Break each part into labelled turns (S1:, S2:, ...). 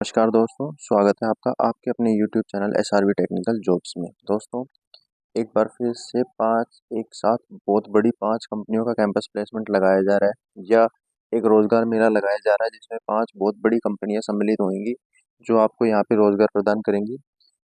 S1: नमस्कार दोस्तों, स्वागत है आपका आपके अपने YouTube channel SRV technical jobs में। दोस्तों, एक बार फिर से 5 एक साथ बहुत बड़ी 5 कंपनियों का कैंपस प्लेसमेंट लगाया जा रहा है या एक रोज़गार मेला लगाया जा रहा है जिसमें 5 बहुत बड़ी कंपनियां सम्मिलित होंगी जो आपको यहाँ पे रोज़गार प्रदान करेंगी।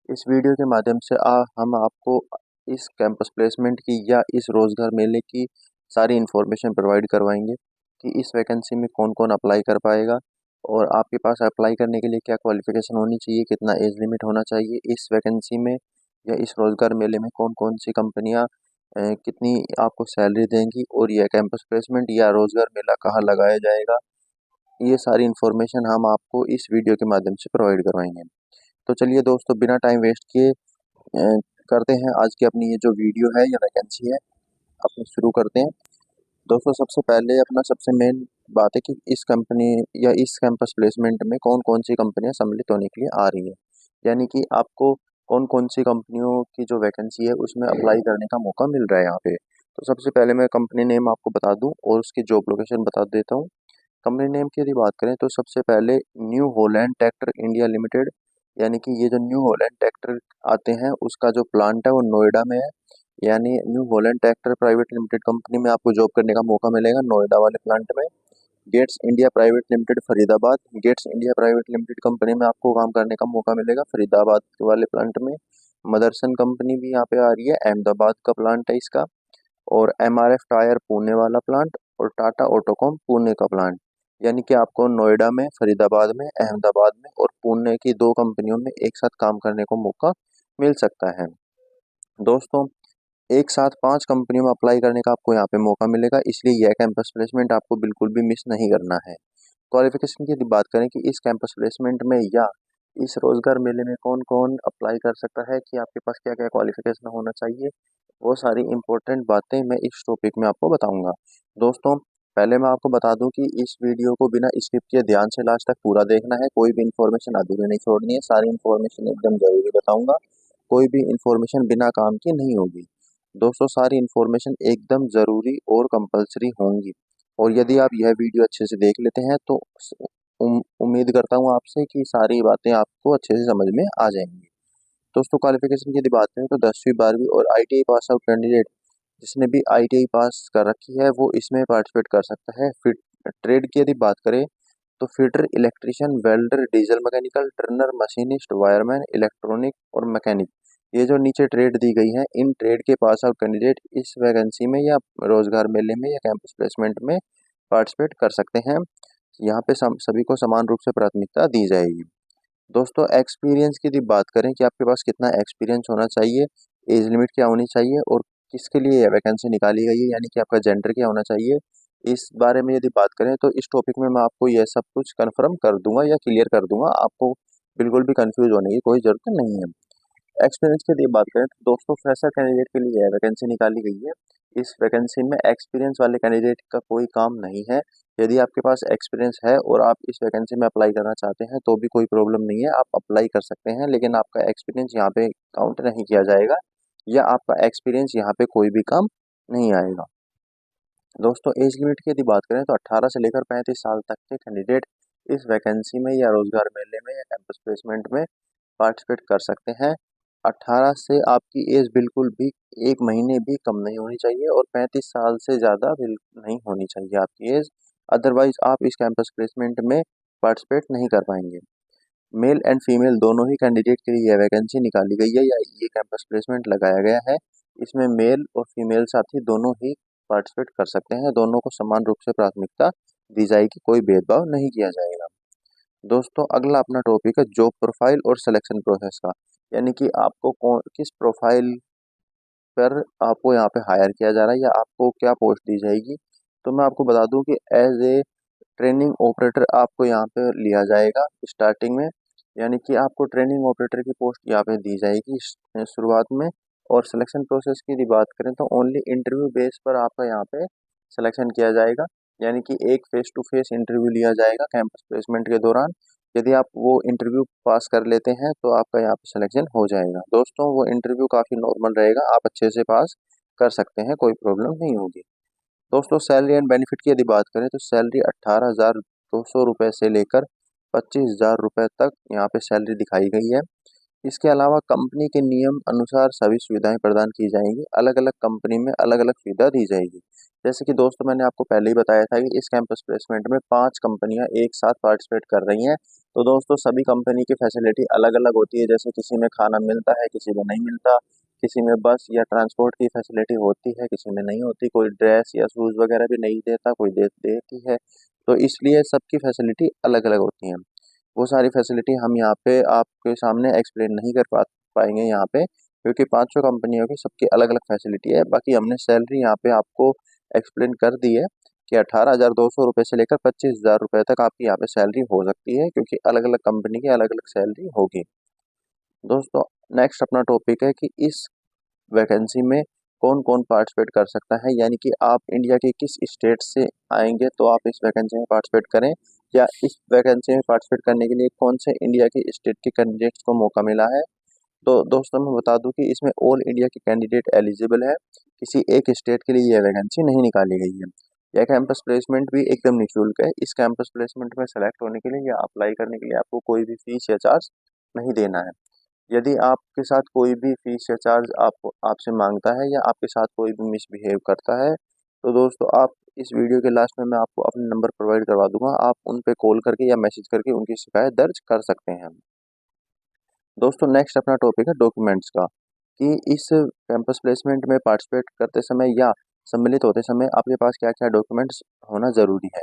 S1: इस वीडियो के माध्यम से हम आपको इस कैंपस प्लेसमेंट की या इस रोज़गार मेले की सारी इन्फॉर्मेशन प्रोवाइड करवाएंगे कि इस वैकेंसी में कौन कौन अप्लाई कर पाएगा और आपके पास अप्लाई करने के लिए क्या क्वालिफिकेशन होनी चाहिए, कितना एज लिमिट होना चाहिए, इस वैकेंसी में या इस रोज़गार मेले में कौन कौन सी कंपनियां कितनी आपको सैलरी देंगी और यह कैंपस प्लेसमेंट या रोज़गार मेला कहाँ लगाया जाएगा, ये सारी इन्फॉर्मेशन हम आपको इस वीडियो के माध्यम से प्रोवाइड करवाएंगे। तो चलिए दोस्तों, बिना टाइम वेस्ट किए करते हैं आज की अपनी ये जो वीडियो है या वैकेंसी है अपनी शुरू करते हैं। दोस्तों, सबसे पहले अपना सबसे मेन बात है कि इस कंपनी या इस कैंपस प्लेसमेंट में कौन कौन सी कंपनियां सम्मिलित होने के लिए आ रही हैं, यानी कि आपको कौन कौन सी कंपनियों की जो वैकेंसी है उसमें अप्लाई करने का मौका मिल रहा है यहाँ पे। तो सबसे पहले मैं कंपनी नेम आपको बता दूं और उसकी जॉब लोकेशन बता देता हूँ। कंपनी नेम की यदि बात करें तो सबसे पहले new Holland tractor India limited, यानी कि ये जो न्यू हॉलैंड ट्रैक्टर आते हैं उसका जो प्लांट है वो नोएडा में है। यानी new Holland tractor private limited company में आपको जॉब करने का मौका मिलेगा नोएडा वाले प्लांट में। Gates India private limited Faridabad, Gates India private limited company में आपको काम करने का मौका मिलेगा फरीदाबाद वाले प्लांट में। मदरसन कंपनी भी यहाँ पे आ रही है, अहमदाबाद का प्लांट है इसका। और MRF टायर पुणे वाला प्लांट और टाटा ऑटोकॉम पुणे का प्लांट, यानी कि आपको नोएडा में, फरीदाबाद में, अहमदाबाद में और पुणे की 2 कंपनियों में एक साथ काम करने को मौका मिल सकता है। दोस्तों, एक साथ 5 कंपनियों में अप्लाई करने का आपको यहाँ पे मौका मिलेगा, इसलिए यह कैंपस प्लेसमेंट आपको बिल्कुल भी मिस नहीं करना है। क्वालिफिकेशन की यदि बात करें कि इस कैंपस प्लेसमेंट में या इस रोजगार मेले में कौन कौन अप्लाई कर सकता है, कि आपके पास क्या क्या क्वालिफिकेशन होना चाहिए, वो सारी इंपॉर्टेंट बातें मैं इस टॉपिक में आपको बताऊंगा। दोस्तों, पहले मैं आपको बता दूं कि इस वीडियो को बिना स्किप किए ध्यान से लास्ट तक पूरा देखना है, कोई भी इन्फॉर्मेशन अधूरी नहीं छोड़नी है, सारी इन्फॉर्मेशन एकदम जरूरी बताऊंगा, कोई भी इन्फॉर्मेशन बिना काम की नहीं होगी। दोस्तों, सारी इन्फॉर्मेशन एकदम ज़रूरी और कंपलसरी होंगी और यदि आप यह वीडियो अच्छे से देख लेते हैं तो उम्मीद करता हूँ आपसे कि सारी बातें आपको अच्छे से समझ में आ जाएंगी। दोस्तों, क्वालिफिकेशन की यदि बात करें तो 10वीं 12वीं और ITI पास आउट कैंडिडेट जिसने भी ITI पास कर रखी है वो इसमें पार्टिसिपेट कर सकता है। फिर ट्रेड की यदि बात करें तो fitter, electrician, welder, diesel mechanical, Turner, machinist, wireman, electronic और मैकेनिक, ये जो नीचे ट्रेड दी गई हैं, इन ट्रेड के पास आउट कैंडिडेट इस वैकेंसी में या रोजगार मेले में या कैंपस प्लेसमेंट में पार्टिसिपेट कर सकते हैं। यहाँ पे सभी को समान रूप से प्राथमिकता दी जाएगी। दोस्तों, एक्सपीरियंस की यदि बात करें कि आपके पास कितना एक्सपीरियंस होना चाहिए, एज लिमिट क्या होनी चाहिए और किसके लिए यह वैकेंसी निकाली गई है, यानी कि आपका जेंडर क्या होना चाहिए, इस बारे में यदि बात करें तो इस टॉपिक में मैं आपको यह सब कुछ कंफर्म कर दूंगा या क्लियर कर दूंगा, आपको बिल्कुल भी कंफ्यूज होने की कोई जरूरत नहीं है। एक्सपीरियंस की यदि बात करें तो दोस्तों, फ्रेशर कैंडिडेट के लिए यह वैकेंसी निकाली गई है। इस वैकेंसी में एक्सपीरियंस वाले कैंडिडेट का कोई काम नहीं है। यदि आपके पास एक्सपीरियंस है और आप इस वैकेंसी में अप्लाई करना चाहते हैं तो भी कोई प्रॉब्लम नहीं है, आप अप्लाई कर सकते हैं, लेकिन आपका एक्सपीरियंस यहाँ पे काउंट नहीं किया जाएगा या आपका एक्सपीरियंस यहाँ पे कोई भी काम नहीं आएगा। दोस्तों, एज लिमिट की यदि बात करें तो 18 से लेकर 35 साल तक के कैंडिडेट इस वैकेंसी में या रोजगार मेले में या कैंपस प्लेसमेंट में पार्टिसिपेट कर सकते हैं। 18 से आपकी एज बिल्कुल भी 1 महीने भी कम नहीं होनी चाहिए और 35 साल से ज़्यादा नहीं होनी चाहिए आपकी एज, अदरवाइज आप इस कैंपस प्लेसमेंट में पार्टिसिपेट नहीं कर पाएंगे। मेल एंड फीमेल दोनों ही कैंडिडेट के लिए यह वैकेंसी निकाली गई है या ये कैंपस प्लेसमेंट लगाया गया है। इसमें मेल और फीमेल साथी दोनों ही पार्टिसिपेट कर सकते हैं, दोनों को समान रूप से प्राथमिकता दी जाएगी, कोई भेदभाव नहीं किया जाएगा। दोस्तों, अगला अपना टॉपिक है जॉब प्रोफाइल और सिलेक्शन प्रोसेस का, यानी कि आपको किस प्रोफाइल पर आपको यहाँ पे हायर किया जा रहा है या आपको क्या पोस्ट दी जाएगी। तो मैं आपको बता दूं कि एज ए ट्रेनिंग ऑपरेटर आपको यहाँ पे लिया जाएगा स्टार्टिंग में, यानी कि आपको ट्रेनिंग ऑपरेटर की पोस्ट यहाँ पे दी जाएगी शुरुआत में। और सिलेक्शन प्रोसेस की यदि बात करें तो ओनली इंटरव्यू बेस पर आपका यहाँ पे सिलेक्शन किया जाएगा, यानी कि एक फेस टू फेस इंटरव्यू लिया जाएगा कैंपस प्लेसमेंट के दौरान। यदि आप वो इंटरव्यू पास कर लेते हैं तो आपका यहाँ पे सिलेक्शन हो जाएगा। दोस्तों, वो इंटरव्यू काफ़ी नॉर्मल रहेगा, आप अच्छे से पास कर सकते हैं, कोई प्रॉब्लम नहीं होगी। दोस्तों, सैलरी एंड बेनिफिट की यदि बात करें तो सैलरी 18,200 रुपये से लेकर 25,000 रुपये तक यहाँ पे सैलरी दिखाई गई है। इसके अलावा कंपनी के नियम अनुसार सभी सुविधाएं प्रदान की जाएंगी। अलग अलग कंपनी में अलग अलग सुविधा दी जाएगी। जैसे कि दोस्तों मैंने आपको पहले ही बताया था कि इस कैंपस प्लेसमेंट में 5 कंपनियां एक साथ पार्टिसिपेट कर रही हैं। तो दोस्तों सभी कंपनी की फैसिलिटी अलग अलग होती है। जैसे किसी में खाना मिलता है, किसी में नहीं मिलता, किसी में बस या ट्रांसपोर्ट की फैसिलिटी होती है, किसी में नहीं होती, कोई ड्रेस या शूज़ वगैरह भी नहीं देता, कोई देती है। तो इसलिए सबकी फैसिलिटी अलग अलग होती हैं। वो सारी फैसिलिटी हम यहाँ पे आपके सामने एक्सप्लेन नहीं कर पाएंगे यहाँ पे, क्योंकि पांचों कंपनियों की सबकी अलग अलग फैसिलिटी है। बाकी हमने सैलरी यहाँ पे आपको एक्सप्लेन कर दी है कि 18,200 रुपये से लेकर 25,000 रुपये तक आपकी यहाँ पे सैलरी हो सकती है, क्योंकि अलग अलग कंपनी की अलग अलग सैलरी होगी। दोस्तों नेक्स्ट अपना टॉपिक है कि इस वैकेंसी में कौन कौन पार्टिसिपेट कर सकता है, यानी कि आप इंडिया के किस स्टेट से आएंगे तो आप इस वैकेंसी में पार्टिसिपेट करें, या इस वैकेंसी में पार्टिसिपेट करने के लिए कौन से इंडिया के स्टेट के कैंडिडेट्स को मौका मिला है। तो दोस्तों मैं बता दूं कि इसमें ऑल इंडिया के कैंडिडेट एलिजिबल है। किसी एक स्टेट के लिए यह वैकेंसी नहीं निकाली गई है। यह कैंपस प्लेसमेंट भी एकदम निःशुल्क है। इस कैंपस प्लेसमेंट में सेलेक्ट होने के लिए या अप्लाई करने के लिए आपको कोई भी फीस या चार्ज नहीं देना है। यदि आपके साथ कोई भी फीस या चार्ज आपसे मांगता है या आपके साथ कोई भी मिसबिहेव करता है, तो दोस्तों आप इस वीडियो के लास्ट में मैं आपको अपने नंबर प्रोवाइड करवा दूंगा। आप उन पे कॉल करके या मैसेज करके उनकी शिकायत दर्ज कर सकते हैं। दोस्तों नेक्स्ट अपना टॉपिक है डॉक्यूमेंट्स का, कि इस कैंपस प्लेसमेंट में पार्टिसिपेट करते समय या सम्मिलित होते समय आपके पास क्या क्या डॉक्यूमेंट्स होना ज़रूरी है।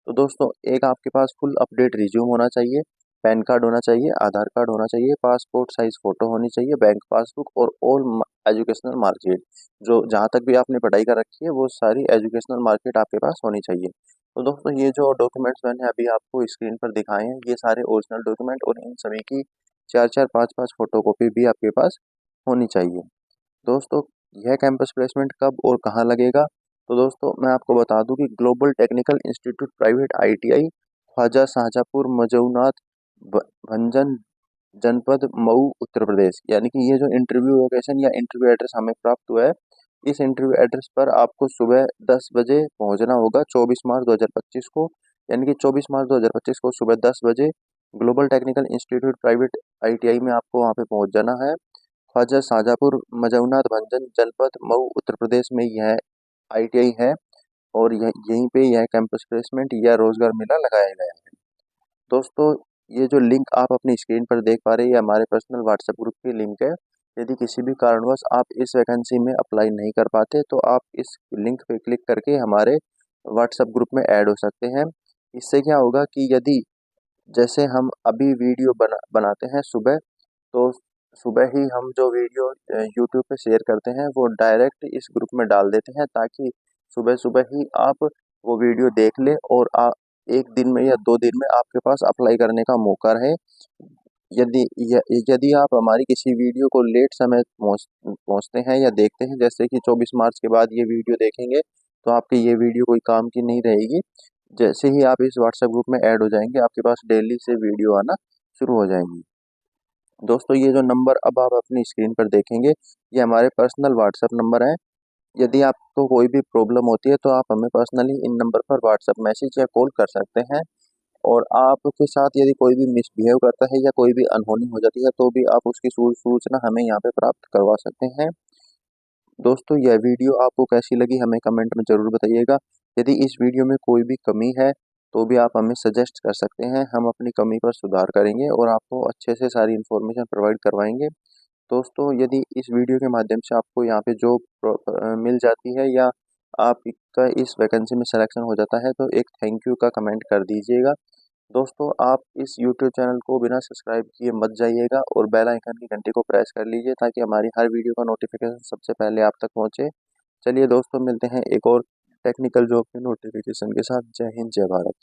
S1: तो दोस्तों एक आपके पास फुल अपडेट रिज्यूम होना चाहिए, पैन कार्ड होना चाहिए, आधार कार्ड होना चाहिए, पासपोर्ट साइज फ़ोटो होनी चाहिए, बैंक पासबुक और ऑल एजुकेशनल मार्कशीट। जो जहाँ तक भी आपने पढ़ाई कर रखी है वो सारी एजुकेशनल मार्कशीट आपके पास होनी चाहिए। तो दोस्तों ये जो डॉक्यूमेंट्स मैंने अभी आपको स्क्रीन पर दिखाए हैं ये सारे ओरिजिनल डॉक्यूमेंट, और इन सभी की 4-4, 5-5 फोटोकॉपी भी आपके पास होनी चाहिए। दोस्तों यह कैंपस प्लेसमेंट कब और कहाँ लगेगा, तो दोस्तों मैं आपको बता दूं कि global technical institute private ITI Khwaja Shahjahanpur मजूनात भंजन जनपद मऊ उत्तर प्रदेश, यानी कि ये जो इंटरव्यू लोकेशन या इंटरव्यू एड्रेस हमें प्राप्त हुआ है, इस इंटरव्यू एड्रेस पर आपको सुबह 10 बजे पहुंचना होगा 24 मार्च 2025 को। यानी कि 24 मार्च 2025 को सुबह 10 बजे global technical institute private ITI में आपको वहाँ पे पहुँच जाना है। ख्वाजा शाहजहाँपुर मजूनात भंजन जनपद मऊ उत्तर प्रदेश में यह ITI है, और यहीं पे यह कैंपस प्लेसमेंट या रोजगार मेला लगाया गया है। दोस्तों ये जो लिंक आप अपनी स्क्रीन पर देख पा रहे हैं ये हमारे पर्सनल व्हाट्सएप ग्रुप की लिंक है। यदि किसी भी कारणवश आप इस वैकेंसी में अप्लाई नहीं कर पाते तो आप इस लिंक पे क्लिक करके हमारे व्हाट्सएप ग्रुप में ऐड हो सकते हैं। इससे क्या होगा कि यदि जैसे हम अभी वीडियो बनाते हैं सुबह, तो सुबह ही हम जो वीडियो यूट्यूब पे शेयर करते हैं वो डायरेक्ट इस ग्रुप में डाल देते हैं, ताकि सुबह सुबह ही आप वो वीडियो देख लें और एक दिन में या 2 दिन में आपके पास अप्लाई करने का मौका रहे। यदि यदि आप हमारी किसी वीडियो को लेट समय पहुंचते हैं या देखते हैं, जैसे कि 24 मार्च के बाद ये वीडियो देखेंगे, तो आपकी ये वीडियो कोई काम की नहीं रहेगी। जैसे ही आप इस व्हाट्सएप ग्रुप में ऐड हो जाएंगे आपके पास डेली से वीडियो आना शुरू हो जाएंगी। दोस्तों ये जो नंबर अब आप अपनी स्क्रीन पर देखेंगे ये हमारे पर्सनल व्हाट्सएप नंबर है। यदि आपको कोई भी प्रॉब्लम होती है तो आप हमें पर्सनली इन नंबर पर व्हाट्सएप मैसेज या कॉल कर सकते हैं। और आपके साथ यदि कोई भी मिसबिहेव करता है या कोई भी अनहोनी हो जाती है तो भी आप उसकी सूचना हमें यहाँ पे प्राप्त करवा सकते हैं। दोस्तों यह वीडियो आपको कैसी लगी हमें कमेंट में ज़रूर बताइएगा। यदि इस वीडियो में कोई भी कमी है तो भी आप हमें सजेस्ट कर सकते हैं, हम अपनी कमी पर सुधार करेंगे और आपको अच्छे से सारी इन्फॉर्मेशन प्रोवाइड करवाएंगे। दोस्तों यदि इस वीडियो के माध्यम से आपको यहाँ पे जॉब मिल जाती है या आपका इस वैकेंसी में सिलेक्शन हो जाता है तो एक थैंक यू का कमेंट कर दीजिएगा। दोस्तों आप इस यूट्यूब चैनल को बिना सब्सक्राइब किए मत जाइएगा और बेल आइकन की घंटी को प्रेस कर लीजिए ताकि हमारी हर वीडियो का नोटिफिकेशन सबसे पहले आप तक पहुंचे। चलिए दोस्तों मिलते हैं एक और टेक्निकल जॉब के नोटिफिकेशन के साथ। जय हिंद, जय भारत।